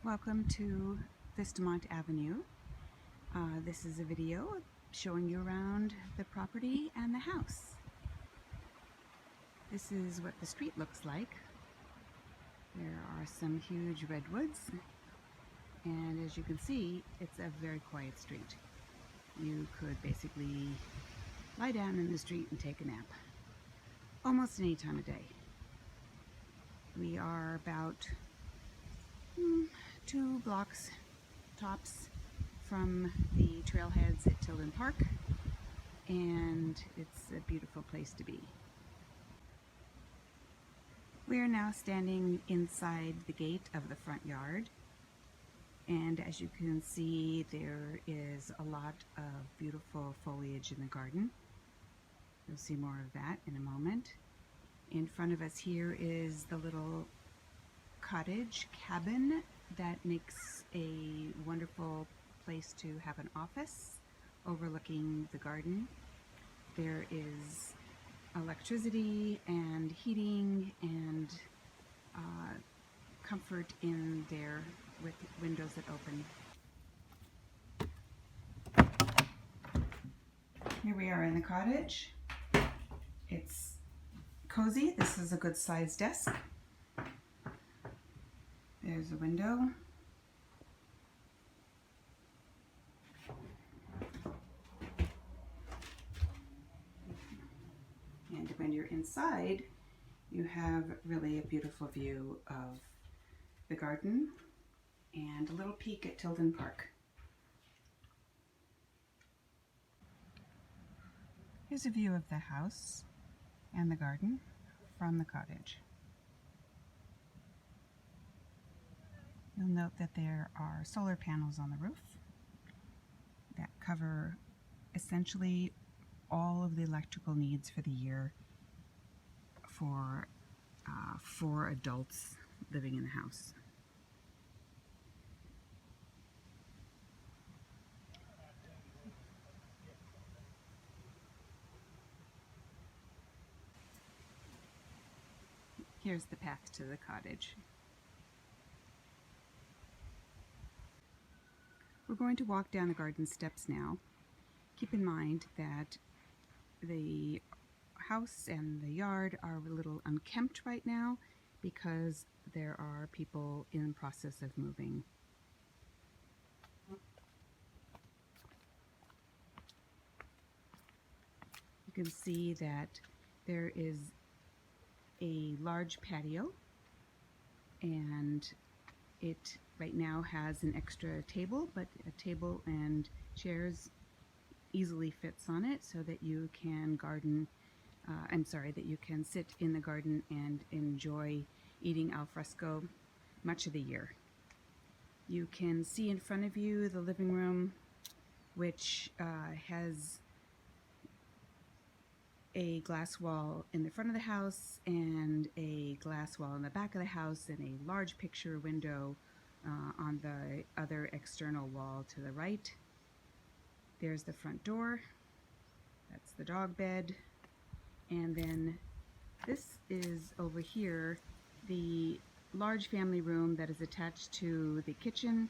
Welcome to Vistamont Avenue. This is a video showing you around the property and the house. This is what the street looks like. There are some huge redwoods, and as you can see, it's a very quiet street. You could basically lie down in the street and take a nap almost any time of day. We are about 2 blocks tops from the trailheads at Tilden Park, and it's a beautiful place to be. We are now standing inside the gate of the front yard, and as you can see, there is a lot of beautiful foliage in the garden. You'll see more of that in a moment. In front of us here is the little cottage cabin that makes a wonderful place to have an office overlooking the garden. There is electricity and heating and comfort in there with windows that open. Here we are in the cottage. It's cozy. This is a good sized desk. There's a window. And when you're inside, you have really a beautiful view of the garden and a little peek at Tilden Park. Here's a view of the house and the garden from the cottage. You'll note that there are solar panels on the roof that cover essentially all of the electrical needs for the year for 4 adults living in the house. Here's the path to the cottage. We're going to walk down the garden steps now. Keep in mind that the house and the yard are a little unkempt right now because there are people in the process of moving. You can see that there is a large patio, and it right now has an extra table, but a table and chairs easily fits on it so that you can that you can sit in the garden and enjoy eating al fresco much of the year. You can see in front of you the living room, which has a glass wall in the front of the house and a glass wall in the back of the house and a large picture window on the other external wall to the right. There's the front door. That's the dog bed. And then this is over here the large family room that is attached to the kitchen.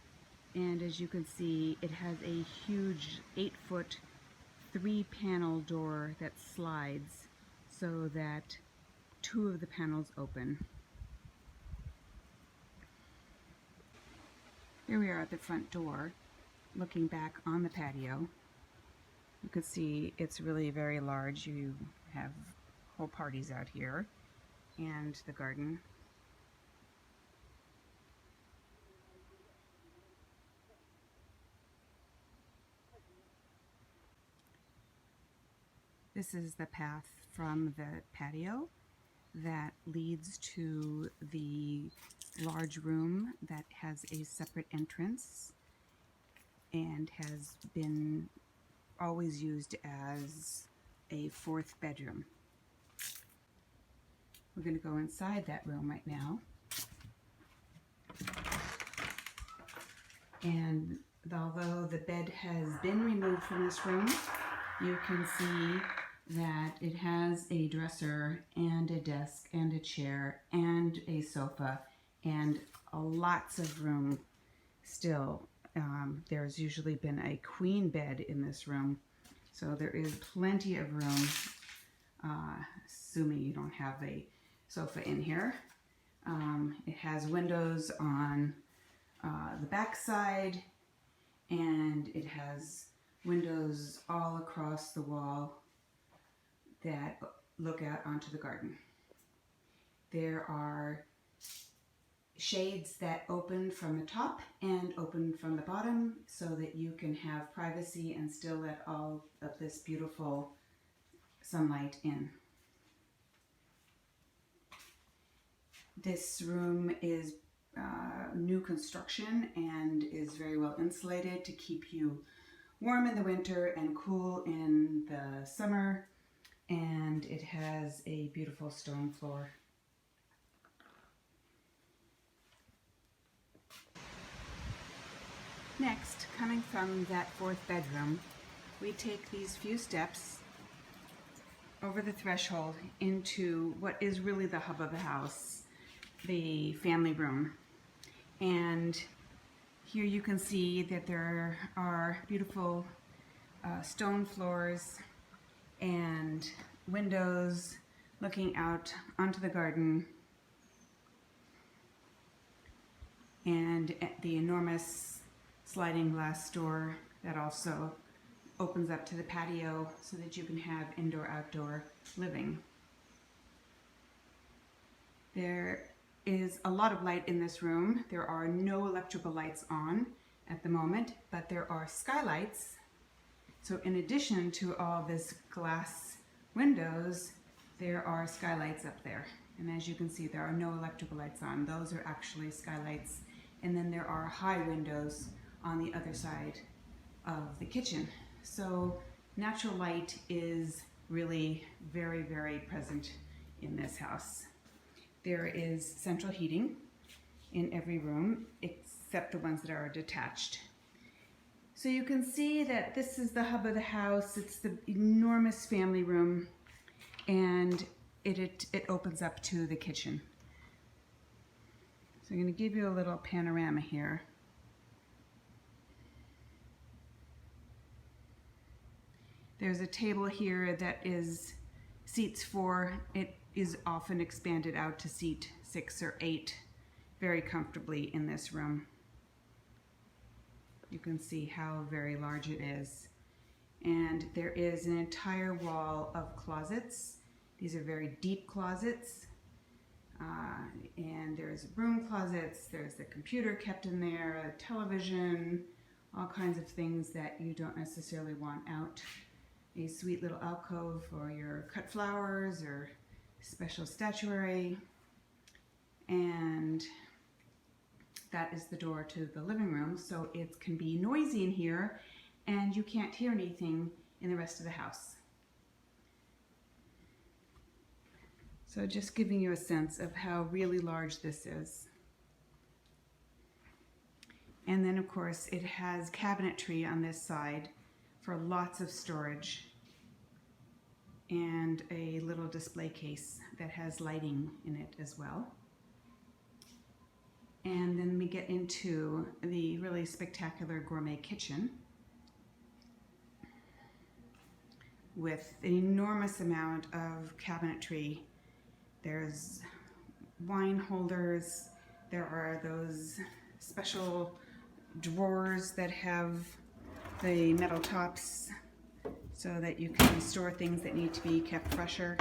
And as you can see, it has a huge 8-foot 3-panel door that slides so that 2 of the panels open. Here we are at the front door, looking back on the patio. You can see it's really very large. You have whole parties out here, and the garden. This is the path from the patio that leads to the large room that has a separate entrance and has been always used as a 4th bedroom. We're going to go inside that room right now. And although the bed has been removed from this room, you can see that it has a dresser and a desk and a chair and a sofa and lots of room still. There's usually been a queen bed in this room, so there is plenty of room, assuming you don't have a sofa in here. It has windows on the back side, and it has windows all across the wall that look out onto the garden. There are shades that open from the top and open from the bottom so that you can have privacy and still let all of this beautiful sunlight in. This room is new construction and is very well insulated to keep you warm in the winter and cool in the summer, and it has a beautiful stone floor. Next, coming from that fourth bedroom, we take these few steps over the threshold into what is really the hub of the house, the family room. And here you can see that there are beautiful stone floors and windows looking out onto the garden, and the enormous sliding glass door that also opens up to the patio so that you can have indoor-outdoor living. There is a lot of light in this room. There are no electrical lights on at the moment, but there are skylights. So in addition to all this glass windows, there are skylights up there. And as you can see, there are no electrical lights on. Those are actually skylights. And then there are high windows on the other side of the kitchen. So natural light is really very, very present in this house. There is central heating in every room except the ones that are detached. So you can see that this is the hub of the house. It's the enormous family room, and it opens up to the kitchen. So I'm going to give you a little panorama here. There's a table here that is seats 4. It is often expanded out to seat 6 or 8 very comfortably in this room. You can see how very large it is. And there is an entire wall of closets. These are very deep closets. And there's broom closets, there's the computer kept in there, a television, all kinds of things that you don't necessarily want out. A sweet little alcove for your cut flowers or special statuary. And that is the door to the living room, so it can be noisy in here and you can't hear anything in the rest of the house. So just giving you a sense of how really large this is. And then of course it has cabinetry on this side for lots of storage, and a little display case that has lighting in it as well. And then we get into the really spectacular gourmet kitchen with an enormous amount of cabinetry. There's wine holders, there are those special drawers that have the metal tops so that you can store things that need to be kept fresher.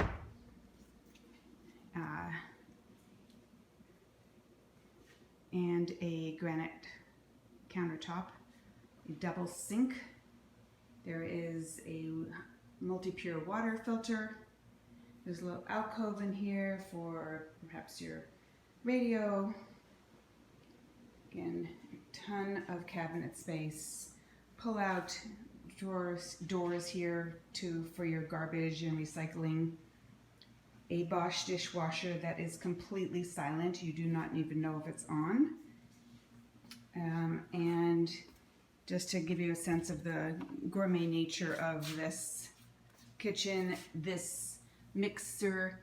And a granite countertop, a double sink. There is a multi-pure water filter. There's a little alcove in here for perhaps your radio. Again, a ton of cabinet space. Pull out doors here for your garbage and recycling. A Bosch dishwasher that is completely silent. You do not even know if it's on. And just to give you a sense of the gourmet nature of this kitchen, this mixer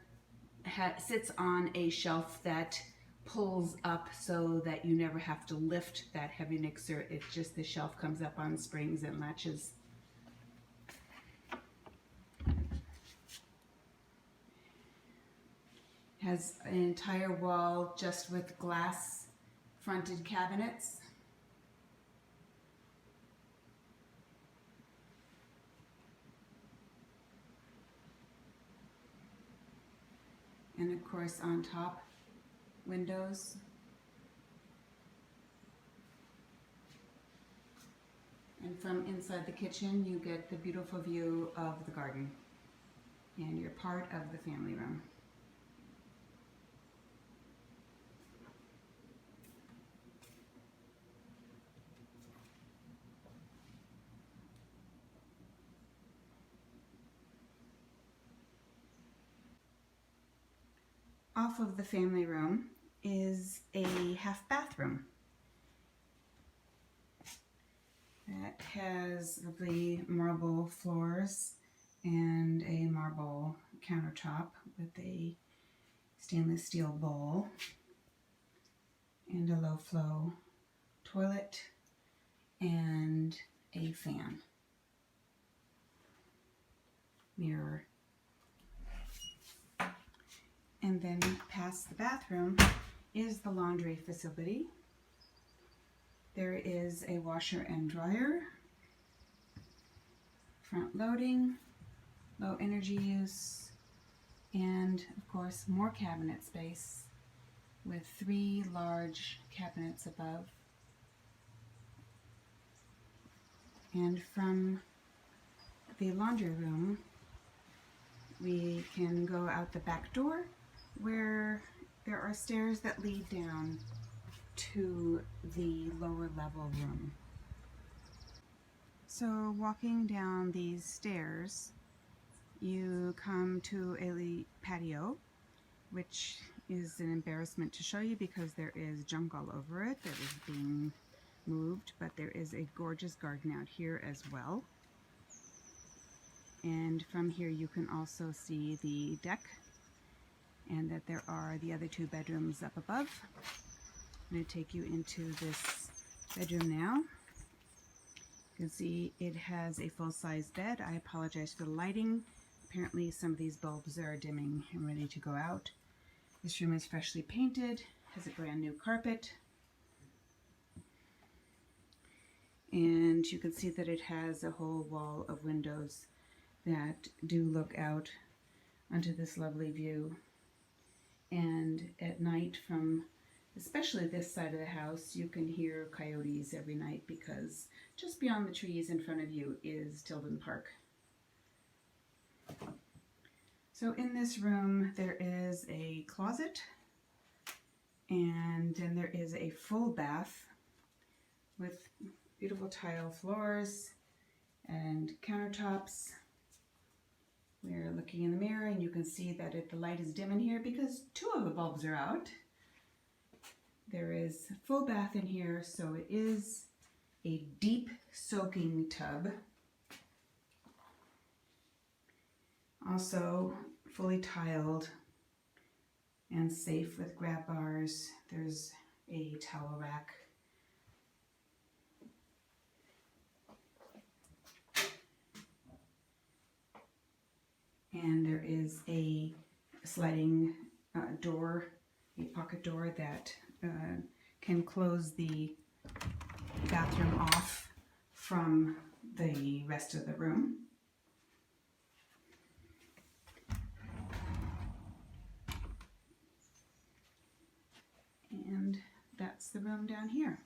sits on a shelf that pulls up so that you never have to lift that heavy mixer. It's just the shelf comes up on springs and latches. Has an entire wall just with glass fronted cabinets. And of course on top, windows. And from inside the kitchen, you get the beautiful view of the garden. And you're part of the family room. Off of the family room is a half bathroom that has lovely marble floors and a marble countertop with a stainless steel bowl and a low flow toilet and a fan. Mirror. And then past the bathroom is the laundry facility. There is a washer and dryer, front loading, low energy use, and of course more cabinet space with 3 large cabinets above. And from the laundry room, we can go out the back door where there are stairs that lead down to the lower level room. So walking down these stairs, you come to a patio, which is an embarrassment to show you because there is junk all over it that is being moved, but there is a gorgeous garden out here as well. And from here you can also see the deck and that there are the other 2 bedrooms up above. I'm going to take you into this bedroom now. You can see it has a full-size bed. I apologize for the lighting. Apparently some of these bulbs are dimming and ready to go out. This room is freshly painted, has a brand new carpet. And you can see that it has a whole wall of windows that do look out onto this lovely view. And at night, from especially this side of the house, you can hear coyotes every night because just beyond the trees in front of you is Tilden Park. So in this room there is a closet, and then there is a full bath with beautiful tile floors and countertops. We're looking in the mirror and you can see that the light is dim in here because 2 of the bulbs are out. There is a full bath in here, so it is a deep soaking tub. Also fully tiled and safe with grab bars. There's a towel rack. And there is a sliding door, a pocket door that can close the bathroom off from the rest of the room. And that's the room down here.